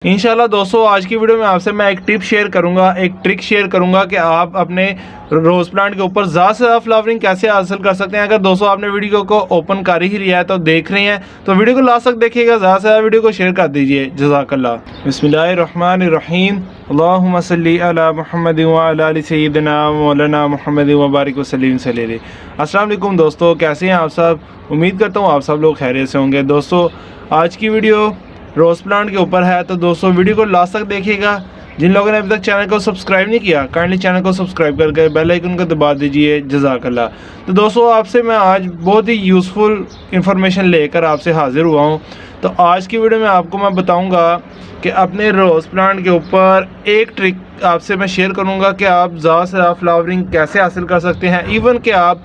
इंशाल्लाह दोस्तों आज की वीडियो में आपसे मैं एक टिप शेयर करूंगा, एक ट्रिक शेयर करूंगा कि आप अपने रोज़ प्लांट के ऊपर ज़्यादा से ज़्यादा फ्लावरिंग कैसे हासिल कर सकते हैं। अगर दोस्तों आपने वीडियो को ओपन कर ही लिया है तो देख रहे हैं तो वीडियो को लास्ट तक देखिएगा, ज़्यादा से ज़्यादा वीडियो को शेयर कर दीजिए। जज़ाकल्लाह। बिस्मिल्लाहिर्रहमानिर्रहीम। अल्लाहुम्मा सल्ली अला मुहम्मद व अला आलि सय्यिदिना मौलाना मुहम्मद व बारिक वसल्लिम सल्लल्लाहु। अस्सलाम वालेकुम दोस्तों, कैसे हैं आप सब? उम्मीद करता हूँ आप सब लोग खैरियत से होंगे। दोस्तों आज की वीडियो रोज़ प्लांट के ऊपर है, तो दोस्तों वीडियो को लास्ट तक देखिएगा। जिन लोगों ने अभी तक चैनल को सब्सक्राइब नहीं किया काइंडली चैनल को सब्सक्राइब करके बेल आइकन को दबा दीजिए। जज़ाकल्लाह। तो दोस्तों आपसे मैं आज बहुत ही यूज़फुल इंफॉर्मेशन लेकर आपसे हाज़िर हुआ हूँ। तो आज की वीडियो में आपको मैं बताऊँगा कि अपने रोज़ प्लांट के ऊपर एक ट्रिक आपसे मैं शेयर करूँगा कि आप ज़्यादा से ज़्यादा फ्लावरिंग कैसे हासिल कर सकते हैं। इवन कि आप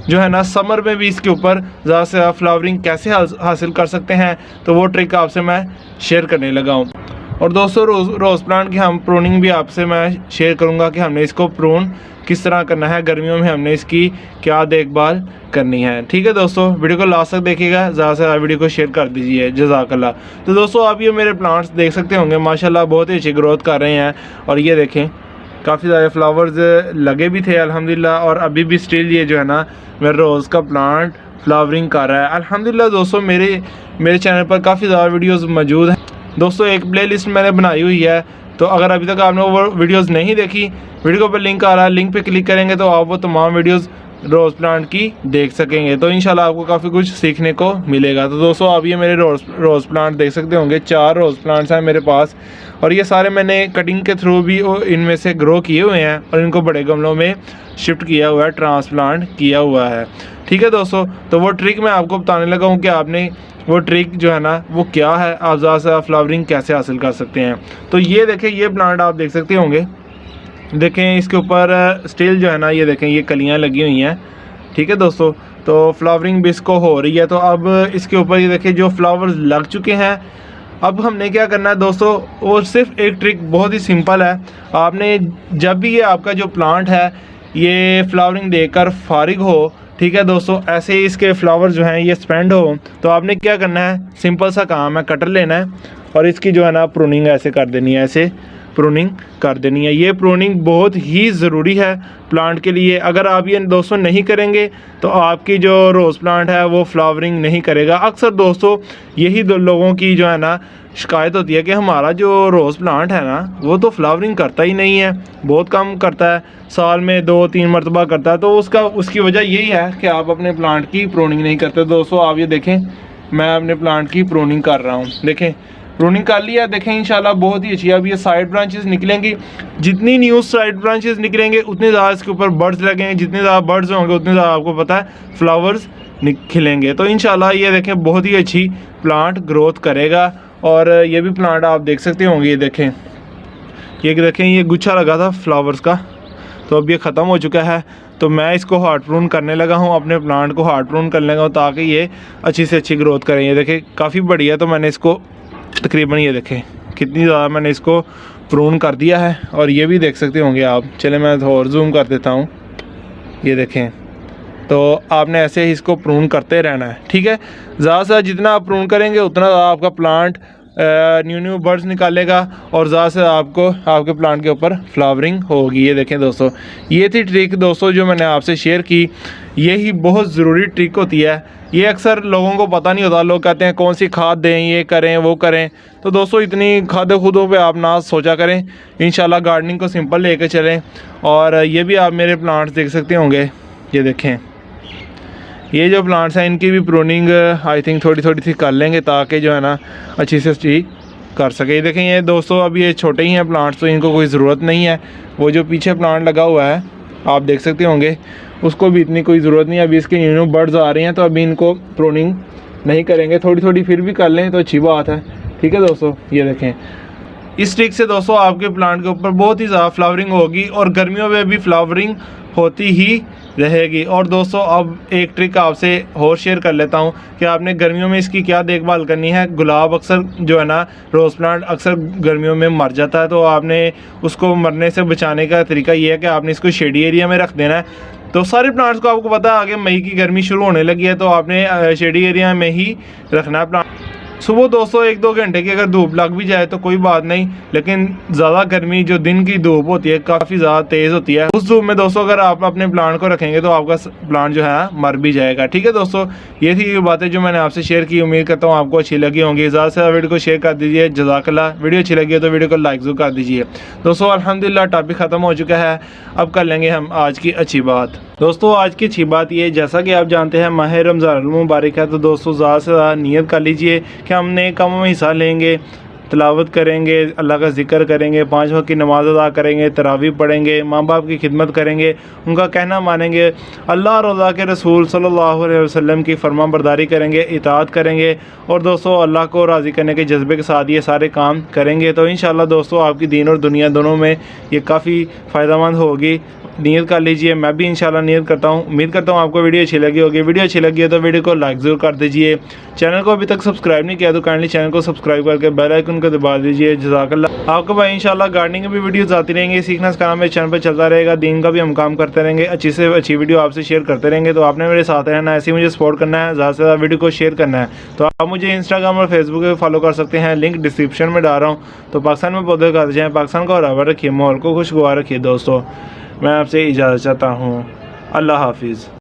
जो है ना समर में भी इसके ऊपर ज़्यादा से ज़्यादा फ्लावरिंग कैसे हासिल कर सकते हैं, तो वो ट्रिक आपसे मैं शेयर करने लगा हूँ। और दोस्तों रोज़ प्लांट की हम प्रूनिंग भी आपसे मैं शेयर करूँगा कि हमने इसको प्रून किस तरह करना है, गर्मियों में हमने इसकी क्या देखभाल करनी है। ठीक है दोस्तों, वीडियो को लास्ट तक देखिएगा, ज़्यादा से ज़्यादा वीडियो को शेयर कर दीजिए। जज़ाकल्लाह। तो दोस्तों आप ये मेरे प्लांट्स देख सकते होंगे, माशाल्लाह बहुत ही अच्छी ग्रोथ कर रहे हैं। और ये देखें काफ़ी ज़्यादा फ्लावर्स लगे भी थे अल्हम्दुलिल्लाह, और अभी भी स्टिल ये जो है ना मेरा रोज़ का प्लांट फ्लावरिंग कर रहा है अल्हम्दुलिल्लाह। दोस्तों मेरे चैनल पर काफ़ी ज़्यादा वीडियोस मौजूद हैं दोस्तों। एक प्लेलिस्ट मैंने बनाई हुई है, तो अगर अभी तक आपने वो वीडियोस नहीं देखी, वीडियो पर लिंक आ रहा है, लिंक पे क्लिक करेंगे तो आप वो तमाम वीडियोस रोज़ प्लांट की देख सकेंगे। तो इंशाल्लाह आपको काफ़ी कुछ सीखने को मिलेगा। तो दोस्तों आप ये मेरे रोज़ प्लांट देख सकते होंगे, 4 रोज़ प्लांट्स हैं मेरे पास, और ये सारे मैंने कटिंग के थ्रू भी इनमें से ग्रो किए हुए हैं और इनको बड़े गमलों में शिफ्ट किया हुआ है, ट्रांसप्लांट किया हुआ है। ठीक है दोस्तों, तो वो ट्रिक मैं आपको बताने लगा हूँ कि आपने वो ट्रिक जो है ना वो क्या है, आप ज़्यादा से ज़्यादा फ्लावरिंग कैसे हासिल कर सकते हैं। तो ये देखें, ये प्लांट आप देख सकते होंगे, देखें इसके ऊपर स्टिल जो है ना ये देखें ये कलियां लगी हुई हैं। ठीक है दोस्तों, तो फ्लावरिंग भी इसको हो रही है। तो अब इसके ऊपर ये देखें जो फ्लावर्स लग चुके हैं। अब हमने क्या करना है दोस्तों, वो सिर्फ एक ट्रिक बहुत ही सिंपल है। आपने जब भी ये आपका जो प्लांट है ये फ्लावरिंग देकर फारिग हो, ठीक है दोस्तों, ऐसे ही इसके फ्लावर्स जो हैं ये स्पेंड हो, तो आपने क्या करना है, सिंपल सा काम है, कटर लेना है और इसकी जो है ना प्रूनिंग ऐसे कर देनी है, ऐसे प्रूनिंग कर देनी है। ये प्रूनिंग बहुत ही ज़रूरी है प्लांट के लिए। अगर आप ये दोस्तों नहीं करेंगे तो आपकी जो रोज़ प्लांट है वो फ्लावरिंग नहीं करेगा। अक्सर दोस्तों यही लोगों की जो है ना शिकायत होती है कि हमारा जो रोज़ प्लांट है ना वो तो फ्लावरिंग करता ही नहीं है, बहुत कम करता है, साल में 2-3 मरतबा करता है। तो उसकी वजह यही है कि आप अपने प्लांट की प्रूनिंग नहीं करते। दोस्तों आप ये देखें, मैं अपने प्लांट की प्रूनिंग कर रहा हूँ, देखें प्रूनिंग कर लिया, देखें इंशाल्लाह बहुत ही अच्छी है। अब ये साइड ब्रांचेस निकलेंगी, जितनी न्यू साइड ब्रांचेस निकलेंगे उतने ज़्यादा इसके ऊपर बर्ड्स लगेंगे, जितने ज़्यादा बर्ड्स होंगे उतने ज़्यादा आपको पता है फ्लावर्स खिलेंगे। तो इंशाल्लाह ये देखें बहुत ही अच्छी प्लांट ग्रोथ करेगा। और ये भी प्लांट आप देख सकते होंगे, ये देखें ये गुच्छा लगा था फ्लावर्स का, तो अब ये ख़त्म हो चुका है। तो मैं इसको हार्ड प्रून करने लगा हूँ, अपने प्लांट को हार्ड प्रून करने लगा हूँ ताकि ये अच्छी से अच्छी ग्रोथ करें। ये देखें काफ़ी बड़ी है, तो मैंने इसको तकरीबन ये देखें कितनी ज़्यादा मैंने इसको प्रून कर दिया है। और ये भी देख सकते होंगे आप, चले मैं और जूम कर देता हूँ, ये देखें। तो आपने ऐसे ही इसको प्रून करते रहना है, ठीक है। ज़्यादा से ज़्यादा जितना आप प्रून करेंगे उतना ज़्यादा आपका प्लांट न्यू बर्ड्स निकालेगा और ज़्यादा से आपको आपके प्लांट के ऊपर फ्लावरिंग होगी। ये देखें दोस्तों, ये थी ट्रिक दोस्तों जो मैंने आपसे शेयर की। यही बहुत ज़रूरी ट्रिक होती है, ये अक्सर लोगों को पता नहीं होता। लोग कहते हैं कौन सी खाद दें, ये करें वो करें। तो दोस्तों इतनी खादों खुदों पे आप ना सोचा करें, इंशाल्लाह गार्डनिंग को सिंपल लेकर चलें। और ये भी आप मेरे प्लांट्स देख सकते होंगे, ये देखें ये जो प्लांट्स हैं इनकी भी प्रूनिंग आई थिंक थोड़ी सी कर लेंगे ताकि जो है ना अच्छी से अच्छी कर सके। ये देखें ये दोस्तों अब ये छोटे ही हैं प्लांट्स, तो इनको कोई ज़रूरत नहीं है। वो जो पीछे प्लांट लगा हुआ है आप देख सकते होंगे, उसको भी इतनी कोई ज़रूरत नहीं है। अभी इसके न्यू बर्ड्स आ रही हैं, तो अभी इनको प्रूनिंग नहीं करेंगे, थोड़ी फिर भी कर लें तो अच्छी बात है। ठीक है दोस्तों, ये देखें इस ट्रिक से दोस्तों आपके प्लांट के ऊपर बहुत ही ज़्यादा फ्लावरिंग होगी और गर्मियों में भी फ्लावरिंग होती ही रहेगी। और दोस्तों अब एक ट्रिक आपसे और शेयर कर लेता हूं कि आपने गर्मियों में इसकी क्या देखभाल करनी है। गुलाब अक्सर जो है ना रोज़ प्लांट अक्सर गर्मियों में मर जाता है, तो आपने उसको मरने से बचाने का तरीका ये है कि आपने इसको शेडी एरिया में रख देना है। तो सारे प्लांट्स को आपको पता है आगे मई की गर्मी शुरू होने लगी है, तो आपने शेडी एरिया में ही रखना है प्लांट। सुबह दोस्तों 1-2 घंटे की अगर धूप लग भी जाए तो कोई बात नहीं, लेकिन ज़्यादा गर्मी जो दिन की धूप होती है काफ़ी ज़्यादा तेज़ होती है, उस धूप में दोस्तों अगर आप अपने प्लांट को रखेंगे तो आपका प्लांट जो है मर भी जाएगा। ठीक है दोस्तों, ये थी बातें जो मैंने आपसे शेयर की। उम्मीद करता हूँ आपको अच्छी लगी होंगी। ज़्यादा से ज़्यादा वीडियो को शेयर कर दीजिए। जज़ाकल्लाह। वीडियो अच्छी लगी है तो वीडियो को लाइक ज़रूर कर दीजिए। दोस्तों अल्हम्दुलिल्लाह टॉपिक ख़त्म हो चुका है, अब कर लेंगे हम आज की अच्छी बात। दोस्तों आज की अच्छी बात ये, जैसा कि आप जानते हैं माह रमज़ान मुबारक है, तो दोस्तों ज़्यादा से ज़्यादा नियत कर लीजिए कि हमने कम में हिस्सा लेंगे, तिलावत करेंगे, अल्लाह का ज़िक्र करेंगे, 5 वक्त की नमाज़ अदा करेंगे, तरावी पढ़ेंगे, माँ बाप की खिदमत करेंगे, उनका कहना मानेंगे, अल्लाह और अल्लाह के रसूल सल्लल्लाहु अलैहि वसल्लम की फरमाबरदारी करेंगे, इताअत करेंगे और दोस्तों अल्लाह को राज़ी करने के जज्बे के साथ ये सारे काम करेंगे तो इंशाअल्लाह दोस्तों आपकी दीन और दुनिया दोनों में ये काफ़ी फ़ायदेमंद होगी। नियत कर लीजिए, मैं भी इंशाल्लाह नियत करता हूँ। उम्मीद करता हूँ आपको वीडियो अच्छी लगी होगी। वीडियो अच्छी लगी है तो वीडियो को लाइक ज़रूर कर दीजिए। चैनल को अभी तक सब्सक्राइब नहीं किया तो काइंडली चैनल को सब्सक्राइब करके बेल आइकन को दबा दीजिए। जज़ाकल्लाह। आपको भाई इंशाल्लाह गार्डनिंग की भी वीडियोस आती रहेंगी, सीखना सिखाना मेरे चैनल पर चलता रहेगा, दीन का भी हम काम करते रहेंगे, अच्छी से अच्छी वीडियो आपसे शेयर करते रहेंगे। तो आपने मेरे साथ रहना, ऐसे ही मुझे सपोर्ट करना है, ज़्यादा से ज़्यादा वीडियो को शेयर करना है। तो आप मुझे इंस्टाग्राम और फेसबुक पर फॉलो कर सकते हैं, लिंक डिस्क्रिप्शन में डाल रहा हूँ। तो पाकिस्तान में पौधे कर जाएँ, पाकिस्तान को बराबर रखिए, माहौल को खुशगवार रखिए। दोस्तों मैं आपसे इजाज़त चाहता हूँ। अल्लाह हाफिज़।